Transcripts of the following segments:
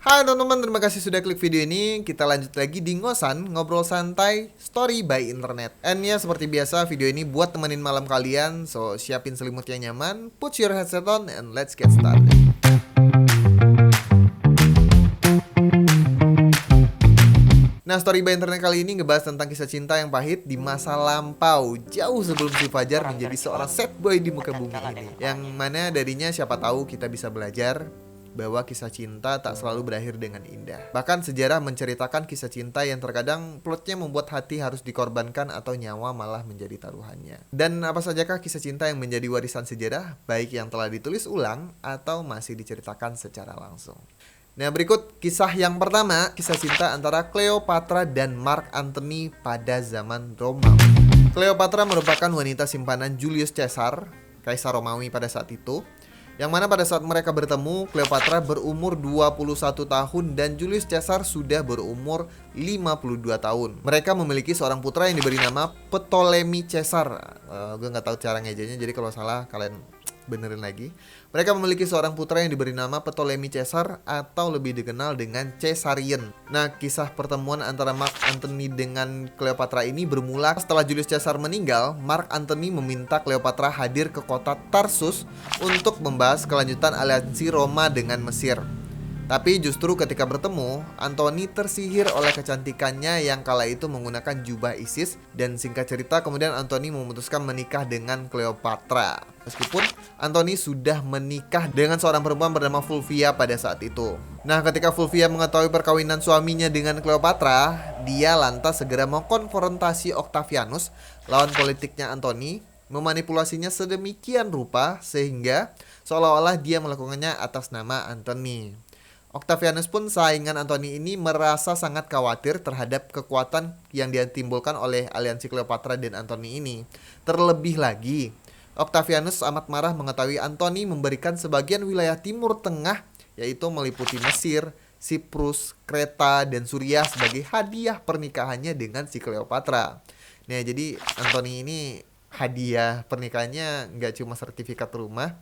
Hai teman-teman, terima kasih sudah klik video ini. Kita lanjut lagi di Ngosan, ngobrol santai, story by internet. And ya, seperti biasa, video ini buat temenin malam kalian. So, siapin selimut yang nyaman, put your headset on, and let's get started. Nah, story by internet kali ini ngebahas tentang kisah cinta yang pahit di masa lampau, jauh sebelum si Fajar menjadi seorang sad boy di muka bumi ini. Yang mana darinya siapa tahu kita bisa belajar bahwa kisah cinta tak selalu berakhir dengan indah. Bahkan sejarah menceritakan kisah cinta yang terkadang plotnya membuat hati harus dikorbankan atau nyawa malah menjadi taruhannya. Dan apa sajakah kisah cinta yang menjadi warisan sejarah, baik yang telah ditulis ulang atau masih diceritakan secara langsung. Nah, berikut kisah yang pertama, kisah cinta antara Cleopatra dan Mark Antony pada zaman Romawi. Cleopatra merupakan wanita simpanan Julius Caesar, Kaisar Romawi pada saat itu. Yang mana pada saat mereka bertemu, Cleopatra berumur 21 tahun dan Julius Caesar sudah berumur 52 tahun. Mereka memiliki seorang putra yang diberi nama Ptolemy Caesar. Gue nggak tahu cara ngejanya, jadi kalau salah kalian benerin lagi. Mereka memiliki seorang putra yang diberi nama Ptolemy Caesar atau lebih dikenal dengan Caesarion. Nah, kisah pertemuan antara Mark Antony dengan Cleopatra ini bermula setelah Julius Caesar meninggal. Mark Antony meminta Cleopatra hadir ke kota Tarsus untuk membahas kelanjutan aliansi Roma dengan Mesir. Tapi justru ketika bertemu, Antony tersihir oleh kecantikannya yang kala itu menggunakan jubah Isis. Dan singkat cerita, kemudian Antony memutuskan menikah dengan Cleopatra. Meskipun Antony sudah menikah dengan seorang perempuan bernama Fulvia pada saat itu. Nah, ketika Fulvia mengetahui perkawinan suaminya dengan Cleopatra, dia lantas segera mengkonfrontasi Octavianus, lawan politiknya Antony, memanipulasinya sedemikian rupa sehingga seolah-olah dia melakukannya atas nama Antony. Octavianus pun, saingan Antony ini, merasa sangat khawatir terhadap kekuatan yang ditimbulkan oleh aliansi Cleopatra dan Antony ini. Terlebih lagi, Octavianus amat marah mengetahui Antony memberikan sebagian wilayah Timur Tengah, yaitu meliputi Mesir, Siprus, Kreta, dan Suriah sebagai hadiah pernikahannya dengan si Cleopatra. Nah, jadi Antony ini hadiah pernikahannya nggak cuma sertifikat rumah,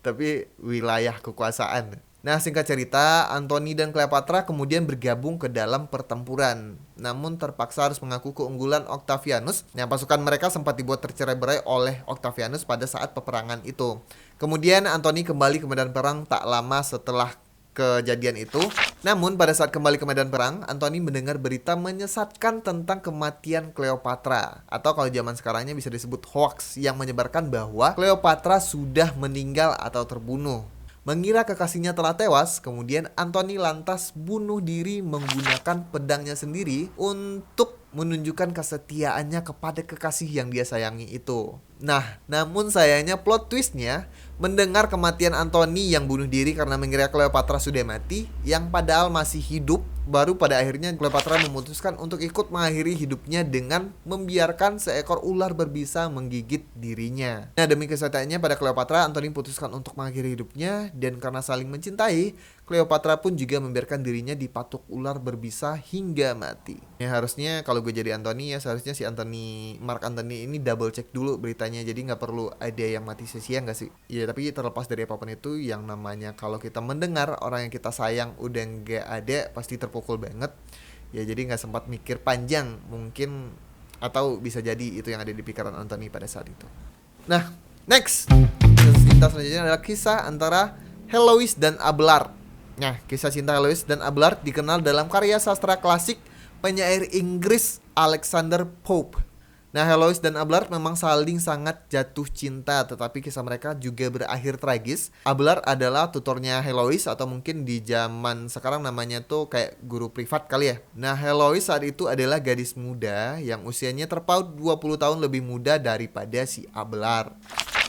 tapi wilayah kekuasaan. Nah, singkat cerita, Antony dan Cleopatra kemudian bergabung ke dalam pertempuran. Namun terpaksa harus mengaku keunggulan Octavianus. Nah, pasukan mereka sempat dibuat tercerai-berai oleh Octavianus pada saat peperangan itu. Kemudian Antony kembali ke medan perang tak lama setelah kejadian itu. Namun pada saat kembali ke medan perang, Antony mendengar berita menyesatkan tentang kematian Cleopatra, atau kalau zaman sekarangnya bisa disebut hoax, yang menyebarkan bahwa Cleopatra sudah meninggal atau terbunuh. Mengira kekasihnya telah tewas, kemudian Antony lantas bunuh diri menggunakan pedangnya sendiri untuk menunjukkan kesetiaannya kepada kekasih yang dia sayangi itu. Nah, namun sayangnya plot twistnya, mendengar kematian Antony yang bunuh diri karena mengira Cleopatra sudah mati, yang padahal masih hidup, baru pada akhirnya Cleopatra memutuskan untuk ikut mengakhiri hidupnya dengan membiarkan seekor ular berbisa menggigit dirinya. Nah, demi kesetiaannya pada Cleopatra, Antony memutuskan untuk mengakhiri hidupnya, dan karena saling mencintai, Cleopatra pun juga membiarkan dirinya dipatuk ular berbisa hingga mati. Ya, harusnya kalau gue jadi Antony, ya seharusnya si Mark Antony ini double check dulu beritanya, jadi nggak perlu ada yang mati sia-sia nggak sih? Ya, tapi terlepas dari apapun itu, yang namanya kalau kita mendengar orang yang kita sayang udah nggak ada, pasti terpukul banget. Ya, jadi nggak sempat mikir panjang mungkin, atau bisa jadi itu yang ada di pikiran Antony pada saat itu. Nah, next, kisah selanjutnya adalah kisah antara Helois dan Abelard. Nah, kisah cinta Helois dan Abelard dikenal dalam karya sastra klasik penyair Inggris Alexander Pope. Nah, Helois dan Abelard memang saling sangat jatuh cinta, tetapi kisah mereka juga berakhir tragis. Abelard adalah tutornya Helois, atau mungkin di zaman sekarang namanya tuh kayak guru privat kali ya. Nah, Helois saat itu adalah gadis muda yang usianya terpaut 20 tahun lebih muda daripada si Abelard.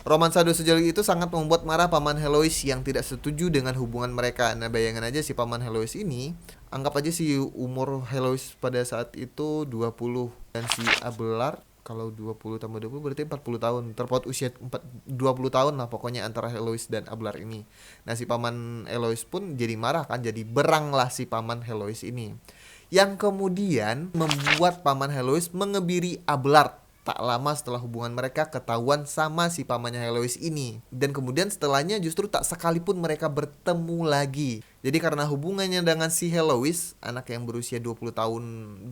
Romansa sejauh itu sangat membuat marah paman Helois yang tidak setuju dengan hubungan mereka. Nah, bayangin aja si paman Helois ini, anggap aja si umur Helois pada saat itu 20, dan si Abelard kalau 20 tambah 20 berarti 40 tahun. Terpaut usia 20 tahun lah pokoknya antara Helois dan Abelard ini. Nah, si paman Helois pun jadi marah kan, jadi berang lah si paman Helois ini, yang kemudian membuat paman Helois mengebiri Abelard. tak lama setelah hubungan mereka ketahuan sama si pamannya Helois ini. Dan kemudian setelahnya justru tak sekalipun mereka bertemu lagi. Jadi karena hubungannya dengan si Helois, anak yang berusia 20 tahun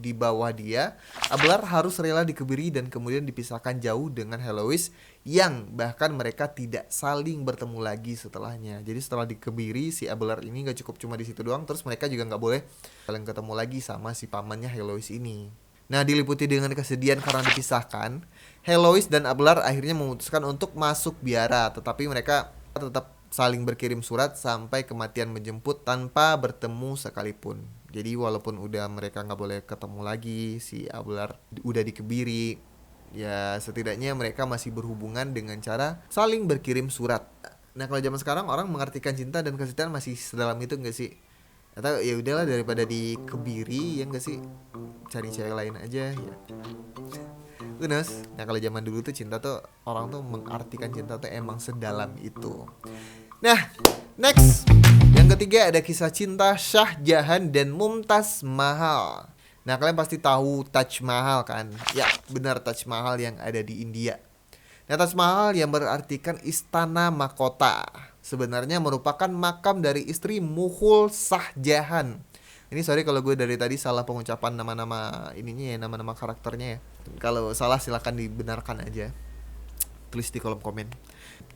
di bawah dia, Abelard harus rela dikebiri dan kemudian dipisahkan jauh dengan Helois yang bahkan mereka tidak saling bertemu lagi setelahnya. Jadi setelah dikebiri, si Abelard ini gak cukup cuma di situ doang, terus mereka juga gak boleh saling ketemu lagi sama si pamannya Helois ini. Nah, diliputi dengan kesedihan karena dipisahkan, Helois dan Abelard akhirnya memutuskan untuk masuk biara, tetapi mereka tetap saling berkirim surat sampai kematian menjemput tanpa bertemu sekalipun. Jadi walaupun udah mereka nggak boleh ketemu lagi, si Abelard udah dikebiri, ya setidaknya mereka masih berhubungan dengan cara saling berkirim surat. Nah, kalau zaman sekarang orang mengartikan cinta dan kesetiaan masih sedalam itu nggak sih? Atau ya udahlah daripada dikebiri, ya nggak sih, cari cewek lain aja ya. Unas. Nah, kalau zaman dulu tuh cinta tuh orang tuh mengartikan cinta tuh emang sedalam itu. Nah, next. Yang ketiga ada kisah cinta Shah Jahan dan Mumtaz Mahal. Nah, kalian pasti tahu Taj Mahal kan? Ya, benar, Taj Mahal yang ada di India. Nah, Taj Mahal yang berartikan istana mahkota sebenarnya merupakan makam dari istri Mughal Shah Jahan. Ini sorry kalau gue dari tadi salah pengucapan nama-nama ininya ya, nama-nama karakternya ya. Kalau salah silahkan dibenarkan aja, tulis di kolom komen.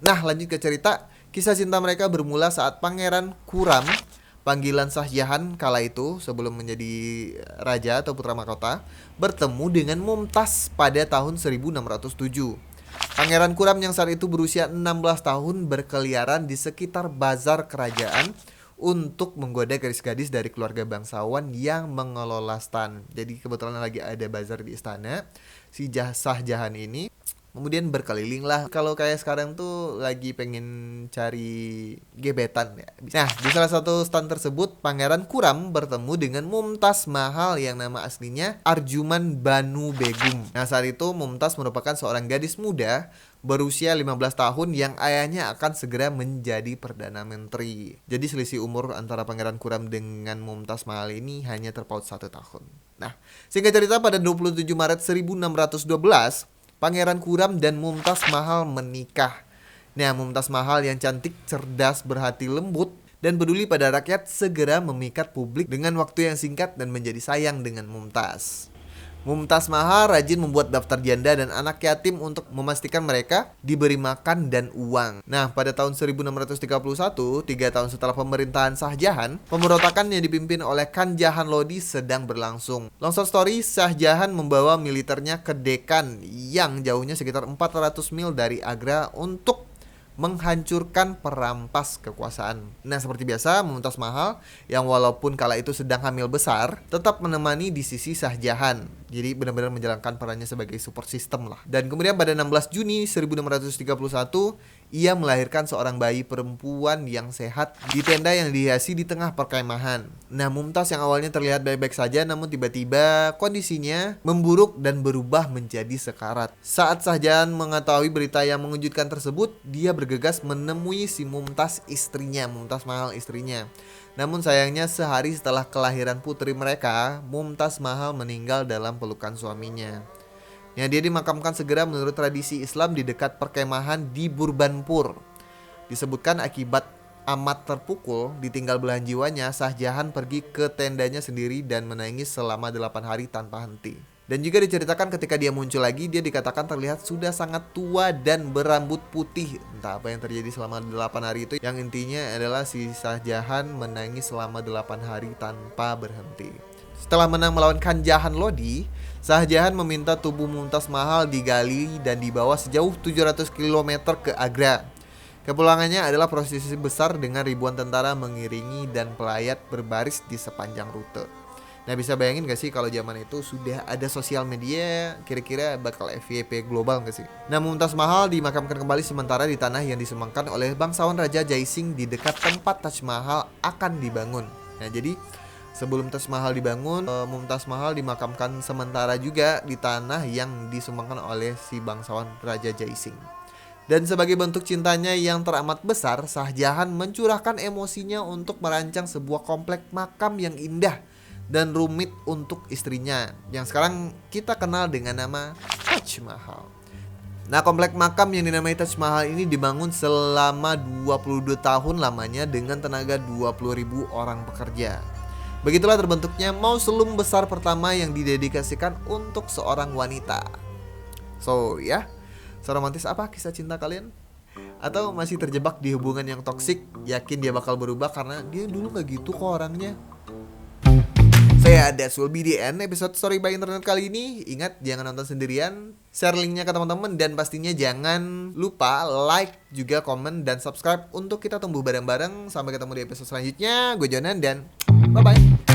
Nah, lanjut ke cerita. Kisah cinta mereka bermula saat Pangeran Khurram, panggilan Shah Jahan kala itu sebelum menjadi raja atau putra mahkota, bertemu dengan Mumtaz pada tahun 1607. Pangeran Khurram yang saat itu berusia 16 tahun berkeliaran di sekitar bazar kerajaan untuk menggoda gadis-gadis dari keluarga bangsawan yang mengelola stan. Jadi kebetulan lagi ada bazar di istana. Si Shah Jahan ini kemudian berkeliling lah. Kalau kayak sekarang tuh lagi pengen cari gebetan ya. Nah, di salah satu stan tersebut Pangeran Khurram bertemu dengan Mumtaz Mahal yang nama aslinya Arjuman Banu Begum. Nah, saat itu Mumtaz merupakan seorang gadis muda berusia 15 tahun yang ayahnya akan segera menjadi Perdana Menteri. Jadi selisih umur antara Pangeran Khurram dengan Mumtaz Mahal ini hanya terpaut 1 tahun. Nah, singkat cerita pada 27 Maret 1612, Pangeran Khurram dan Mumtaz Mahal menikah. Nah, Mumtaz Mahal yang cantik, cerdas, berhati lembut, dan peduli pada rakyat segera memikat publik dengan waktu yang singkat dan menjadi sayang dengan Mumtaz. Mumtaz Mahal rajin membuat daftar janda dan anak yatim untuk memastikan mereka diberi makan dan uang. Nah, pada tahun 1631, 3 tahun setelah pemerintahan Shah Jahan, pemberontakan yang dipimpin oleh Khan Jahan Lodi sedang berlangsung. Long story, Shah Jahan membawa militernya ke Deccan yang jauhnya sekitar 400 mil dari Agra untuk menghancurkan perampas kekuasaan. Nah, seperti biasa, Mumtaz Mahal yang walaupun kala itu sedang hamil besar, tetap menemani di sisi Shah Jahan. Jadi benar-benar menjalankan perannya sebagai support system lah. Dan kemudian pada 16 Juni 1631, ia melahirkan seorang bayi perempuan yang sehat di tenda yang dihiasi di tengah perkemahan. Nah, Mumtaz yang awalnya terlihat baik-baik saja, namun tiba-tiba kondisinya memburuk dan berubah menjadi sekarat. Saat Shah Jahan mengetahui berita yang mengejutkan tersebut, dia bergegas menemui si Mumtaz istrinya, Mumtaz Mahal istrinya. Namun sayangnya sehari setelah kelahiran putri mereka, Mumtaz Mahal meninggal dalam pelukan suaminya. Yang dia dimakamkan segera menurut tradisi Islam di dekat perkemahan di Burbanpur. Disebutkan akibat amat terpukul, ditinggal belahan jiwanya, Shah Jahan pergi ke tendanya sendiri dan menangis selama 8 hari tanpa henti. Dan juga diceritakan ketika dia muncul lagi, dia dikatakan terlihat sudah sangat tua dan berambut putih. Entah apa yang terjadi selama 8 hari itu, yang intinya adalah si Shah Jahan menangis selama 8 hari tanpa berhenti. Setelah menang melawan Khan Jahan Lodi, Shah Jahan meminta tubuh Mumtaz Mahal digali dan dibawa sejauh 700 km ke Agra. Kepulangannya adalah prosesi besar dengan ribuan tentara mengiringi dan pelayat berbaris di sepanjang rute. Nah, bisa bayangin gak sih kalau zaman itu sudah ada sosial media, kira-kira bakal FYP global gak sih? Nah, Mumtaz Mahal dimakamkan kembali sementara di tanah yang disembangkan oleh bangsawan Raja Jai Singh di dekat tempat Taj Mahal akan dibangun. Nah, jadi sebelum Taj Mahal dibangun, Mumtaz Mahal dimakamkan sementara juga di tanah yang disumbangkan oleh si bangsawan Raja Jai Singh. Dan sebagai bentuk cintanya yang teramat besar, Shah Jahan mencurahkan emosinya untuk merancang sebuah komplek makam yang indah dan rumit untuk istrinya yang sekarang kita kenal dengan nama Taj Mahal. Nah, komplek makam yang dinamai Taj Mahal ini dibangun selama 22 tahun lamanya dengan tenaga 20.000 orang pekerja. Begitulah terbentuknya mausoleum besar pertama yang didedikasikan untuk seorang wanita. So, ya, seromantis apa kisah cinta kalian? Atau masih terjebak di hubungan yang toksik, yakin dia bakal berubah karena dia dulu gak gitu kok orangnya? Saya that's will be the end episode Story by Internet kali ini. Ingat, jangan nonton sendirian, share linknya ke teman-teman, dan pastinya jangan lupa like, juga komen, dan subscribe untuk kita tumbuh bareng-bareng. Sampai ketemu di episode selanjutnya. Gue Jonan dan bye-bye.